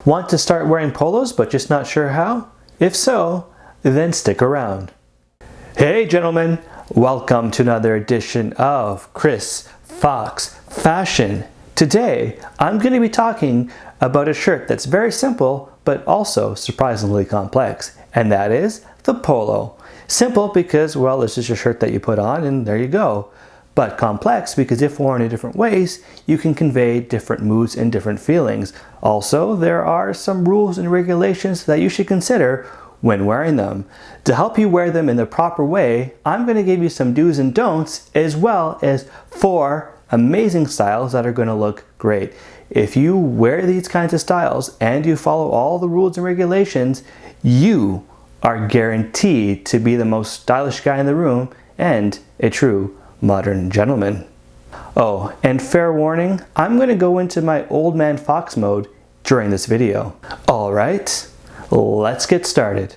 Want to start wearing polos but just not sure how? If so, then stick around. Hey gentlemen, welcome to another edition of Chris Fox Fashion. Today, I'm going to be talking about a shirt that's very simple but also surprisingly complex, and that is the polo. Simple because, well, this is your shirt that you put on and there you go. But complex because if worn in different ways, you can convey different moods and different feelings. Also, there are some rules and regulations that you should consider when wearing them. To help you wear them in the proper way, I'm going to give you some do's and don'ts as well as 4 amazing styles that are going to look great. If you wear these kinds of styles and you follow all the rules and regulations, you are guaranteed to be the most stylish guy in the room and a true modern gentleman. Oh, and fair warning, I'm going to go into my old man fox mode during this video. Alright, let's get started.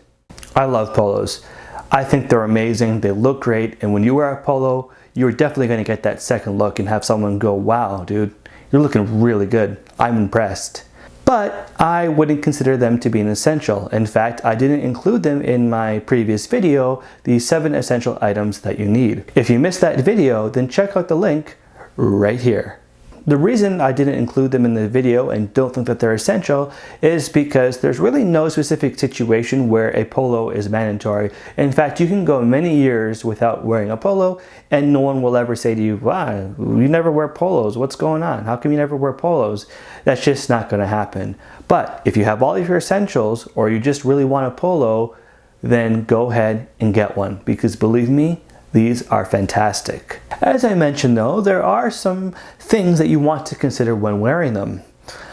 I love polos. I think they're amazing, they look great, and when you wear a polo, you're definitely going to get that second look and have someone go, wow dude, you're looking really good. I'm impressed. But I wouldn't consider them to be an essential. In fact, I didn't include them in my previous video, the 7 essential items that you need. If you missed that video, then check out the link right here. The reason I didn't include them in the video and don't think that they're essential is because there's really no specific situation where a polo is mandatory. In fact, you can go many years without wearing a polo and no one will ever say to you, wow, you never wear polos, what's going on? How come you never wear polos? That's just not going to happen. But if you have all of your essentials or you just really want a polo, then go ahead and get one, because believe me, these are fantastic. As I mentioned though, there are some things that you want to consider when wearing them.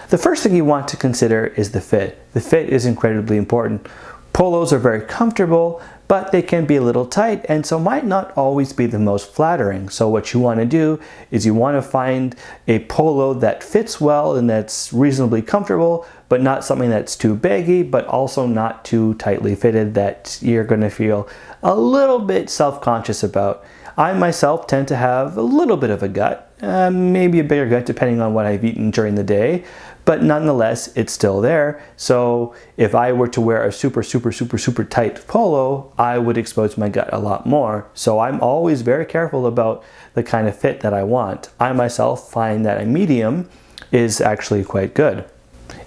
The first thing you want to consider is the fit. The fit is incredibly important. Polos are very comfortable, but they can be a little tight and so might not always be the most flattering. So what you want to do is you want to find a polo that fits well and that's reasonably comfortable, but not something that's too baggy, but also not too tightly fitted that you're going to feel a little bit self-conscious about. I myself tend to have a little bit of a gut, maybe a bigger gut depending on what I've eaten during the day, but nonetheless, it's still there. So if I were to wear a super tight polo, I would expose my gut a lot more. So I'm always very careful about the kind of fit that I want. I myself find that a medium is actually quite good.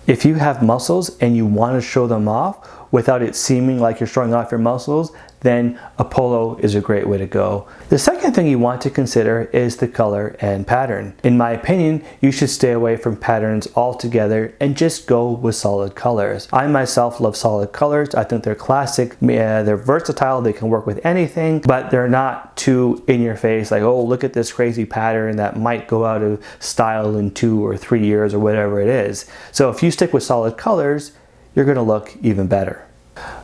If you have muscles and you want to show them off without it seeming like you're showing off your muscles, then a polo is a great way to go. The second thing you want to consider is the color and pattern. In my opinion, you should stay away from patterns altogether and just go with solid colors. I myself love solid colors. I think they're classic. They're versatile. They can work with anything, but they're not too in your face like, oh, look at this crazy pattern that might go out of style in 2 or 3 years or whatever it is. So if you stick with solid colors, you're going to look even better.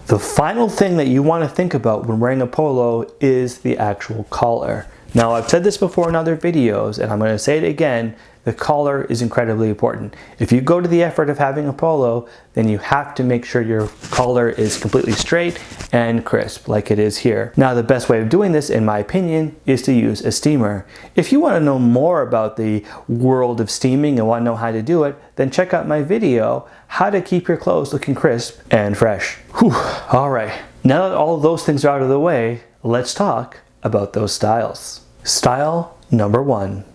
The final thing that you want to think about when wearing a polo is the actual collar. Now, I've said this before in other videos, and I'm going to say it again, the collar is incredibly important. If you go to the effort of having a polo, then you have to make sure your collar is completely straight and crisp, like it is here. Now, the best way of doing this, in my opinion, is to use a steamer. If you want to know more about the world of steaming and want to know how to do it, then check out my video, How to Keep Your Clothes Looking Crisp and Fresh. Whew. All right, now that all of those things are out of the way, let's talk about those styles. Style number 1.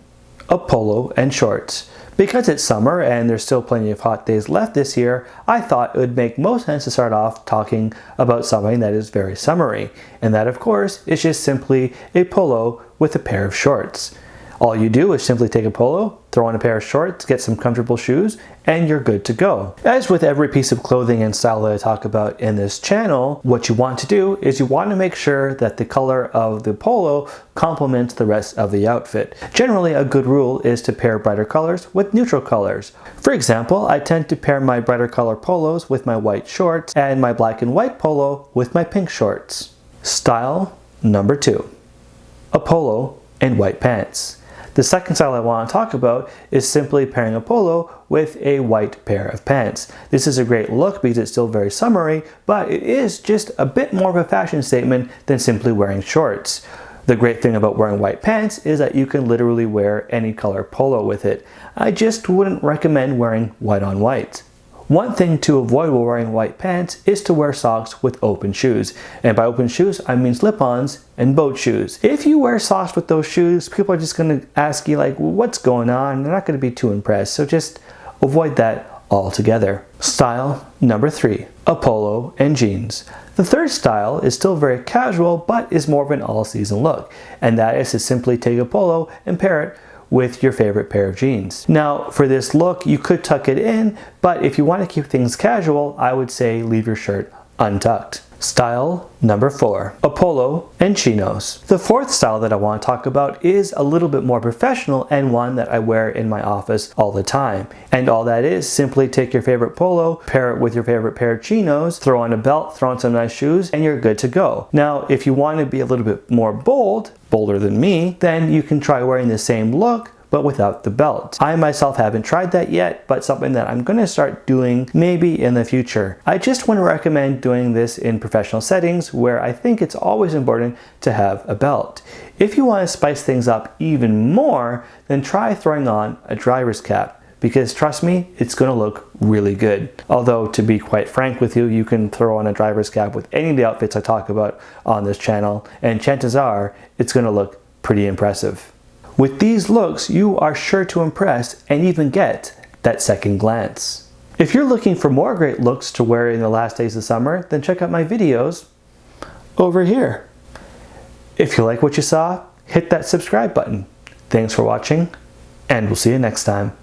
A polo and shorts. Because it's summer and there's still plenty of hot days left this year, I thought it would make most sense to start off talking about something that is very summery. And that, of course, is just simply a polo with a pair of shorts. All you do is simply take a polo, throw on a pair of shorts, get some comfortable shoes, and you're good to go. As with every piece of clothing and style that I talk about in this channel, what you want to do is you want to make sure that the color of the polo complements the rest of the outfit. Generally, a good rule is to pair brighter colors with neutral colors. For example, I tend to pair my brighter color polos with my white shorts and my black and white polo with my pink shorts. Style number 2. A polo and white pants. The second style I want to talk about is simply pairing a polo with a white pair of pants. This is a great look because it's still very summery, but it is just a bit more of a fashion statement than simply wearing shorts. The great thing about wearing white pants is that you can literally wear any color polo with it. I just wouldn't recommend wearing white on white. One thing to avoid while wearing white pants is to wear socks with open shoes. And by open shoes, I mean slip-ons and boat shoes. If you wear socks with those shoes, people are just going to ask you like, what's going on? They're not going to be too impressed. So just avoid that altogether. Style number 3, a polo and jeans. The third style is still very casual, but is more of an all-season look. And that is to simply take a polo and pair it with your favorite pair of jeans. Now, for this look, you could tuck it in, but if you want to keep things casual, I would say leave your shirt untucked. Style number 4, a polo and chinos. The fourth style that I want to talk about is a little bit more professional and one that I wear in my office all the time. And all that is simply take your favorite polo, pair it with your favorite pair of chinos, throw on a belt, throw on some nice shoes, and you're good to go. Now, if you want to be a little bit more bolder than me, then you can try wearing the same look but without the belt. I myself haven't tried that yet, but something that I'm going to start doing maybe in the future. I just want to recommend doing this in professional settings where I think it's always important to have a belt. If you want to spice things up even more, then try throwing on a driver's cap, because trust me, it's going to look really good. Although, to be quite frank with you, you can throw on a driver's cap with any of the outfits I talk about on this channel, and chances are it's going to look pretty impressive. With these looks, you are sure to impress and even get that second glance. If you're looking for more great looks to wear in the last days of summer, then check out my videos over here. If you like what you saw, hit that subscribe button. Thanks for watching, and we'll see you next time.